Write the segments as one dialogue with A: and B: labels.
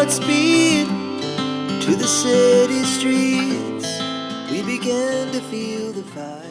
A: hearts beat to the city streets. We began to feel the fire.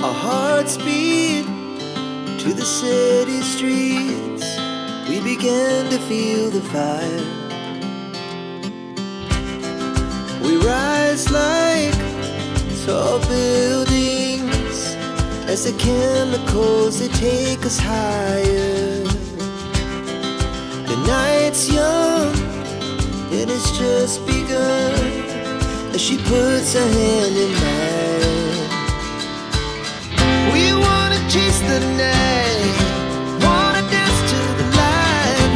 A: Our hearts beat to the city streets. We began to feel the fire. We rise like tall buildings as the chemicals, they take us higher. The night's young, and it's just begun, as she puts her hand in mine. We wanna chase the night, wanna dance to the light,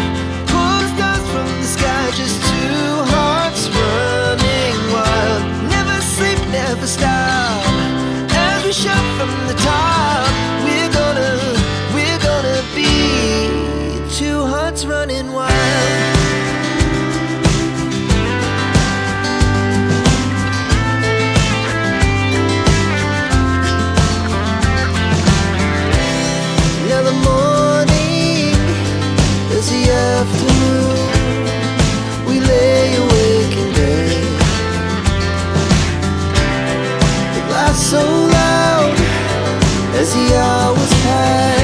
A: pull the stars from the sky, just two hearts running wild. Never sleep, never stop, as we shout from the top. We're gonna be two hearts running wild. Now the morning is the afternoon, we lay awake in bed. The laugh so loud as the hours pass.